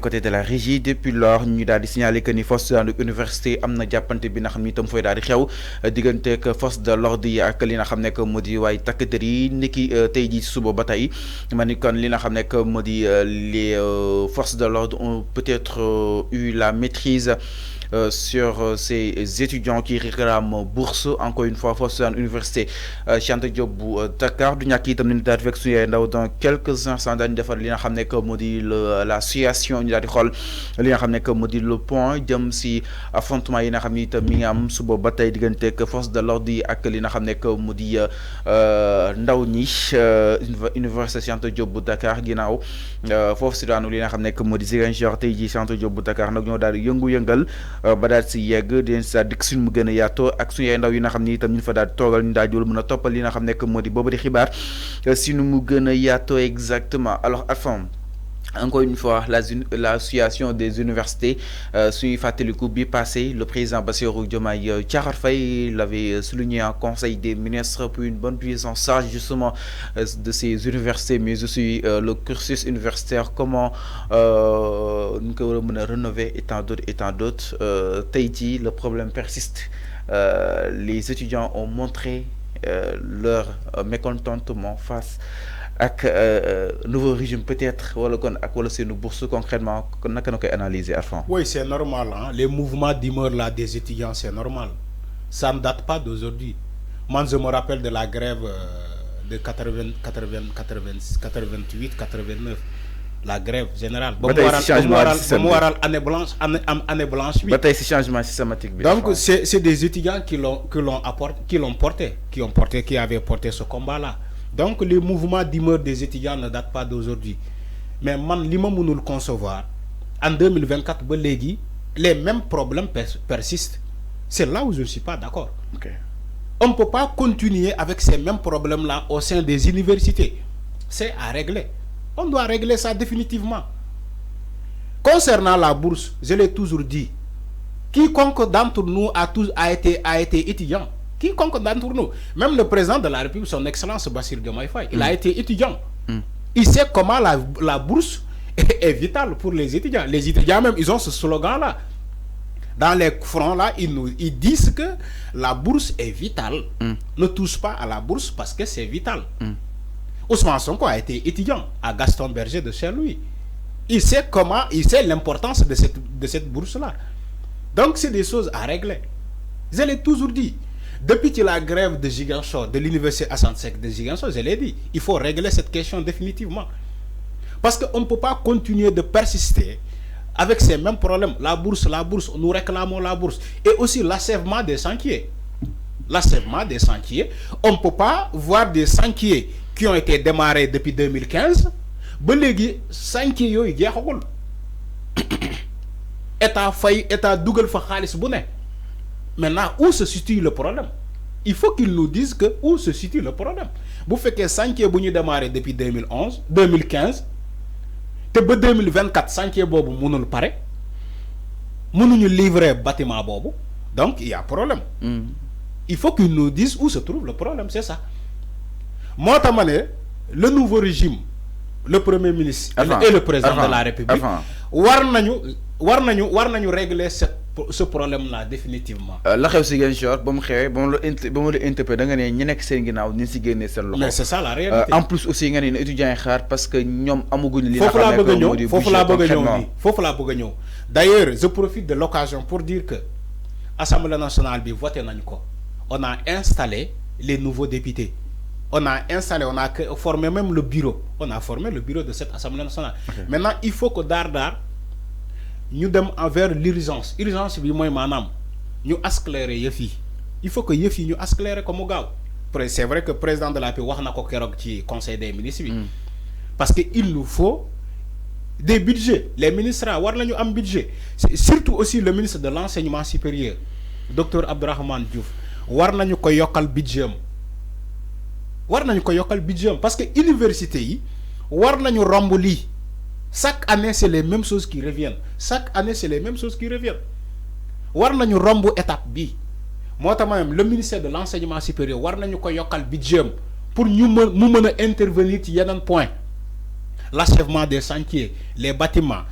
côté de la régie depuis lors ñu daal di signaler que ni force de l'université am na jàppante bi nga xam ni itam fooy daal di xew diggante ak force de l'ordre yi ak li nga xam ne que moo di waaye takk der yi niki tey jii suba ba tey ma ni kon li nga xam ne que moo di les forces de l'ordre ont peut-être eu la maîtrise sur ces étudiants qui réclament bourse encore une fois force de l'université Cheikh Anta Diop bu Dakar du ñàkk itam ni daal di fekk suñu yaay ndaw dans quelques instants daañu defar li nga xam ne que moo di la situation ñu daal di xool li nga xam ne que moo di le point jëm si affrontement yi nga xam ni itam mi ngi am suba ba tey diggante ak force de l'ordre yi ak li nga xam ne que moo di ndaw ñi université Cheikh Anta Diop bu Dakar ginnaaw foofu si daanu li nga xam ne que moo di Ziguinchor tey jii Cheikh Anta Diop bu Dakar nag ñoo daal di yëngu-yëngal ba daal si yegg dinañ sa dikk suñ mu gën a yaatoo ak suñu ay ndaw yi nga xam ni itam ñu fa daal di toogal ñu daal di mën a toppal li nga xam ne que moo di boobu di xibaar si nu mu gën a yaatoo exactement alors Alphonse encore une fois la situation des universités suñuy fàttaliku bi passé le président Bassirou Diomaye Diakhar Faye l'avait souligné en conseil des ministres pour une bonne prise en charge justement de ces universités mais aussi le cursus universitaire comment ñu ko war a mën a rénover et tant d'autres tey jii le problème persiste les étudiants ont montré leur mécontentement face ak nouveau régime peut-être wala kon ak wala seenu bourse concrètement kon naka na koy analyser Arfan. Oui, c'est normal hein? Les mouvements d'humeur là des étudiants c'est normal, ça ne date pas d'aujourd'hui. Moi je me rappelle de la grève de 88 89 la grève générale ba mu waral année blanche bi ba tey si changement systématique bi. Donc c'est des étudiants qui avaient porté ce combat là. Donc les mouvements d'humeur des étudiants ne datent pas d'aujourd'hui. Mais man li ma mënul concevoir en 2024 ba léegi les mêmes problèmes persistent. C'est là où je ne suis pas d'accord. Okay. On ne peut pas continuer avec ces mêmes problèmes là au sein des universités. C'est à régler. On doit régler ça définitivement. Concernant la bourse, je l'ai toujours dit, quiconque d'entre nous a été étudiant. Quiconque d'entre nous, même le président de la République, son excellence Bassirou Diomaye Faye, il a été étudiant. Il sait comment la bourse est vitale pour les étudiants. Les étudiants même, ils ont ce slogan-là. Dans les fronts-là, ils disent que la bourse est vitale. Ne touche pas à la bourse parce que c'est vital. Ousmane Sonko a été étudiant à Gaston Berger de chez lui. Il sait l'importance de cette bourse-là. Donc, c'est des choses à régler. Je l'ai toujours dit. Depuis que la grève de Ziguinchor, de l'université Assane Seck de Ziguinchor, je l'ai dit, il faut régler cette question définitivement. Parce qu'on ne peut pas continuer de persister avec ces mêmes problèmes. La bourse, nous réclamons la bourse. Et aussi l'achèvement des chantiers. L'achèvement des chantiers, on ne peut pas voir des chantiers qui ont été démarrés depuis 2015. Les chantiers yoy jeexagul. État dougal fa xaliss bu ne. Maintenant, où se situe le problème? Il faut qu'ils nous disent où se situe le problème. Vous faites que chantier bu ñu démarré depuis 2015, te ba 2024 chantier bobu mënul paré. Mënuñu livrer bâtiment bobu. Donc il y a problème. Il faut qu'ils nous disent où se trouve le problème, c'est ça. Moi tamane le nouveau régime, le premier ministre et le président de la République war nañu régler ce problème-là définitivement. La xew si Ziguinchor ba mu xewee ba mu la interpellé da nga ne ñi nekk seen ginnaaw ni si génnee seen loxo. Mais c'est ça la réalité. En plus aussi nga ne étudiants yi xaar parce que ñoom amaguñu li nga xam ne foofu laa bëgg a ñëw. D'ailleurs je profite de l'occasion pour dire que Assemblée nationale bi voté nañ ko. On a installé les nouveaux députés. On a formé même le bureau. On a formé le bureau de cette Assemblée nationale. Okay. Maintenant il faut que ñu dem envers l'urgence bi mooy maanaam ñu accélérer yëf yi. Il faut que yëf yi ñu accélérer ko mu gaaw. C'est vrai que président de la République wax na ko keroog ci conseil des ministres bi. Parce que il nous faut des budgets. Les ministres war nañu am budget. Surtout aussi le ministre de l'enseignement supérieur docteur Abdourahmane Diouf war nañu ko yokkal budget am. Parce que université yi war nañu romb lii. Chaque année, c'est les mêmes choses qui reviennent. War nañu romb étape bi. Même le ministère de l'enseignement supérieur war nañu ko yokal budget pour ñu mu mëna intervenir ci yenen point. L'achèvement des chantiers, les bâtiments,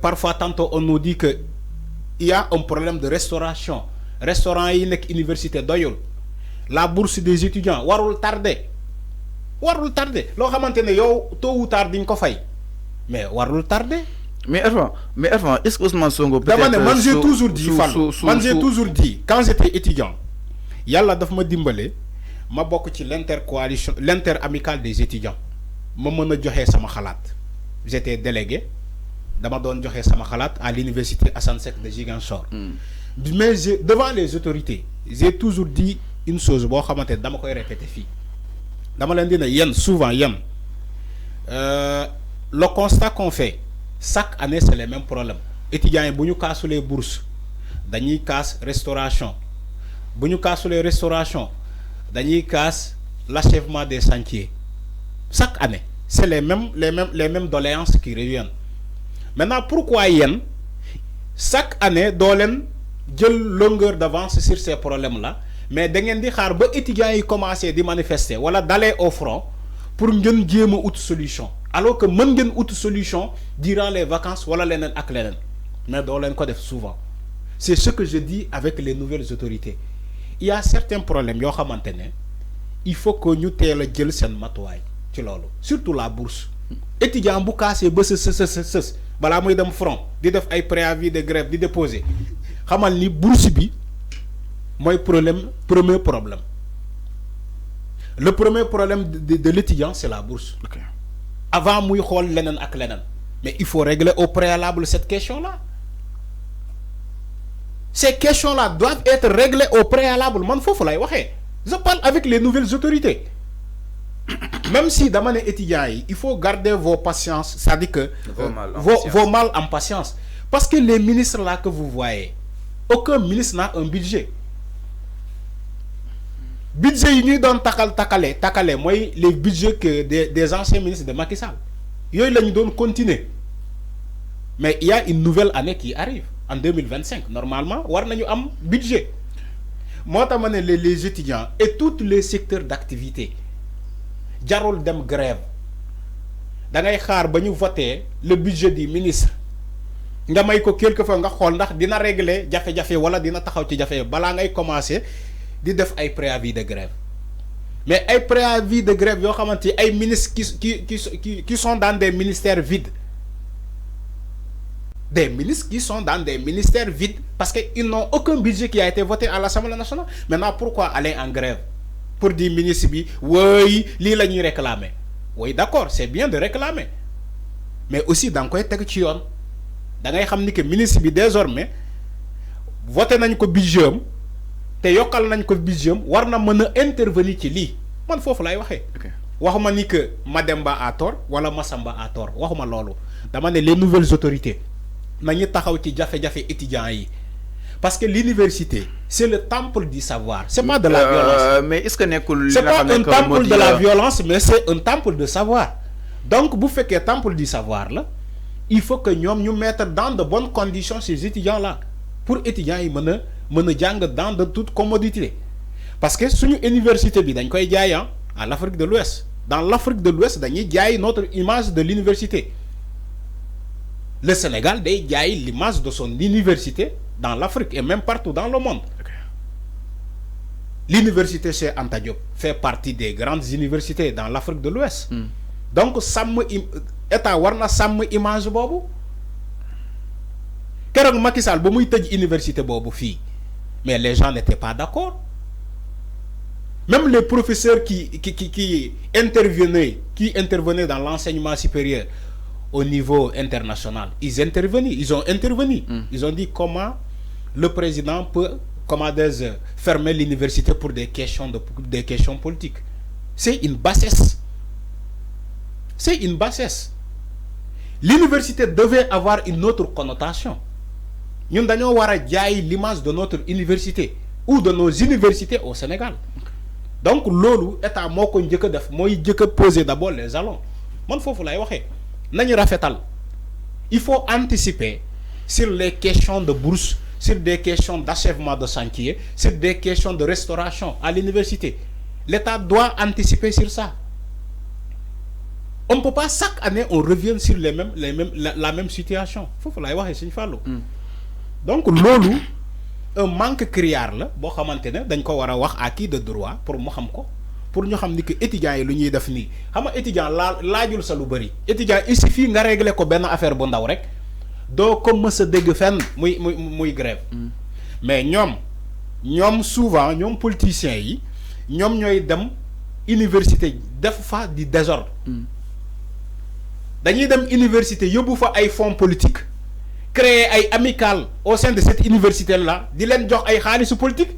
parfois tantôt on nous dit que il y a un problème de restauration restaurant yi nek université doyul la bourse des étudiants warul tardé lo xamantene yow tôt ou tard diñ ko fay mais warul tardé. mais avant est-ce que Ousmane Sonko peut-être man j'ai toujours dit j'ai toujours dit quand j'étais étudiant yalla daf ma dimbalé ma bok ci l'interamicale des étudiants ma meuna joxé sama xalat j'étais délégué dama doon joxé sama xalat à l'université Assane Seck de Ziguinchor. Mais devant les autorités j'ai toujours dit une chose bo xamanté dama koy répéter fi dama len dina souvent le constat qu'on fait chaque année c'est les mêmes problèmes étudiants yi buñu les bourses dañuy casse restauration buñu les restauration dañuy casse l'achèvement des chantiers chaque année c'est les mêmes doléances qui reviennent. Maintenant pourquoi chaque année doo leen jël longueur d'avance sur ces problèmes là mais da ngeen di xaar ba étudiants yi commencé di manifester wala d'aller au front pour ngeen jéem a ut solution alors que mën ngeen ut solution durant les vacances wala leneen ak leneen mais doo leen ko def souvent. C'est ce que je dis avec les nouvelles autorités. Il y a certains problèmes yoo xamante ne il faut que ñu teel a jël seen matuwaay ci loolu surtout la bourse. Étudiant bu kaasee ba sës balaa muy dem front di def ay préavis de grève di déposer xamal ni bourse bi mooy premier problème. Le premier problème de l'étudiant c'est la bourse. Okay. Avant muy xool leneen ak leneen mais il faut régler au préalable cette question-là. Ces questions-là doivent être réglées au préalable. Man fofu lay waxé. Je parle avec les nouvelles autorités. Même si dans les étudiants, il faut garder vos patiences, ça dit que vos mal en patience. Parce que les ministres là que vous voyez, aucun ministre n'a un budget. Budget ils donne takale, moi les budgets que des anciens ministres de Macky Sall. Ils nous donnent continuer. Mais il y a une nouvelle année qui arrive en 2025. Normalement, war nañu am budget. Moi les étudiants et tous les secteurs d'activité jarul dem grève da ngay xaar bañu voter le budget du ministre nga may ko quelque fois nga xol ndax dina régler jafé-jafé wala dina taxaw ci jafé bala ngay commencer di def ay préavis de grève mais ay préavis de grève yo xamanteni ay ministres qui sont dans des ministères vides, des ministres qui sont dans des ministères vides parce qu'ils n'ont aucun budget qui a été voté à l'Assemblée nationale. Maintenant pourquoi aller en grève pour dire ministre bi oui li lañuy réclamer? Oui d'accord, c'est bien de réclamer mais aussi dang koy tek ci yoon da ngay xam ni que ministre bi désormais voté nañ ko budget am te yokal nañ ko budget am war na mën intervenir ci li man fofu lay waxé. Waxuma ni que Mademba a tort wala Massamba a tort, waxuma lolu dama né les nouvelles autorités nañu taxaw ci jafé-jafé étudiants yi parce que l'université c'est le temple du savoir, c'est pas de la violence. Mais est-ce que c'est pas un temple de la violence mais c'est un temple de savoir. Donc bu féké temple du savoir là, il faut que ñom ñu mettre dans de bonnes conditions ces étudiants là pour étudiants yi mëna jang dans de toute commodité. Parce que suñu université bi dañ koy jaay à l'Afrique de l'Ouest. Dans l'Afrique de l'Ouest dañuy jaay notre image de l'université. Le Sénégal day jaay l'image de son université dans l'Afrique et même partout dans le monde. L'université Cheikh Anta Diop fait partie des grandes universités dans l'Afrique de l'Ouest. Donc sam état warna sam image bobu. Kérok Macky Sall ba muy tej université bobu fi, mais les gens n'étaient pas d'accord. Même les professeurs qui intervenaient dans l'enseignement supérieur au niveau international, ils ont intervenu. Ils ont dit comment le président peut, fermer l'université pour des questions politiques. C'est une bassesse. C'est une bassesse. L'université devait avoir une autre connotation. Nous devons avoir l'image de notre université ou de nos universités au Sénégal. Donc lolu état moko ñëk def moy jëk poser d'abord les jalons. Man fofu lay waxé nañu rafetal. Il faut anticiper sur les questions de bourse, sur des questions d'achèvement de chantier, sur des questions de restauration à l'université. L'état doit anticiper sur ça. on ne peut pas chaque année on revient sur la même situation. Faut lay waxe Serigne Fallou. Donc lolu un manque criard la bo xamantene dañ ko wara wax à qui de droit pour mu xam ko, pour ñu xam ni que étudiants yi lu ñuy def ni xam nga étudiant laajul sa lu bari. Étudiant il suffit nga régler ko ben affaire bu ndaw rek do ko mësa dégg fenn muy grève. Mais ñom souvent ñom politiciens yi ñom ñoy dem université def fa di désordre. Dañuy dem université yóbbu fa ay fonds politiques, créer ay amicales au sein de cette université là di leen jox ay xaalisu politique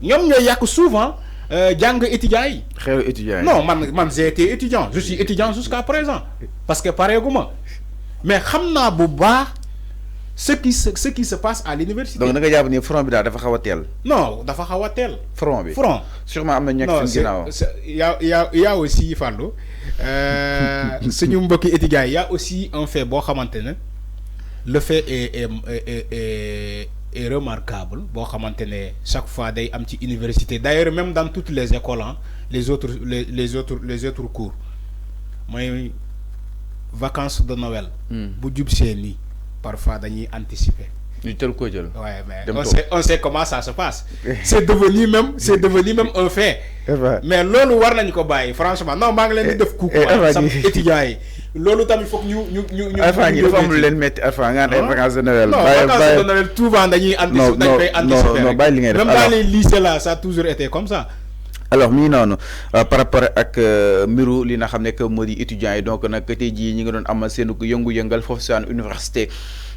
ñom ñoy yak souvent jàng étudiants yi. xew étudiants yi. Non man j'ai été étudiant, je suis étudiant jusqu'à présent parce que pareeguma mais xamna bu baax ce qui se passe à l'université. Donc da nga jàpp ni front bi daal dafa xaw a teel. Non dafa xaw a teel. Front bi front sûrement am na ñekk seen ginnaaw. y a aussi Fallou suñu mbokki étudiants yi y a aussi un fait boo xamante ne le fait est remarquable boo xamante ne chaque fois day am ci université d'ailleurs même dans toutes les écoles hein, les autres cours mooy vacances de Noël. bu jub see nii parfois dañuy anticiper. ñu teel ko jël. Ouais, mais on sait comment ça se passe. C'est devenu même un fait. Mais lolu war nañ ko bàyyi franchement non maa ngi leen di def coucou sama étudiants yi. Lolu tamit foog ñu Alpha ñi dafa am lu leen metti Alpha nga ay vacances de Noël. Non vacances de Noël souvent dañuy anticiper dañ koy anticiper. Non bàyyi li ngay def. Même dans les lycées là ça a toujours été comme ça. Alors mi noonu par rapport ak mbiru li nga xam ne que moo di étudiants yi donc nag tey jii ñi nga doon amal seen yëngu-yëngal foofu si université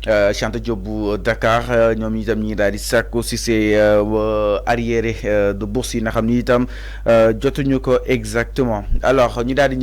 Cheikh Anta Diop bu Dakar ñoom itam ñi daal di sàkku si ces arriérés de bourse yi nga xam ni itam jotuñu ko exactement alors ñu daal di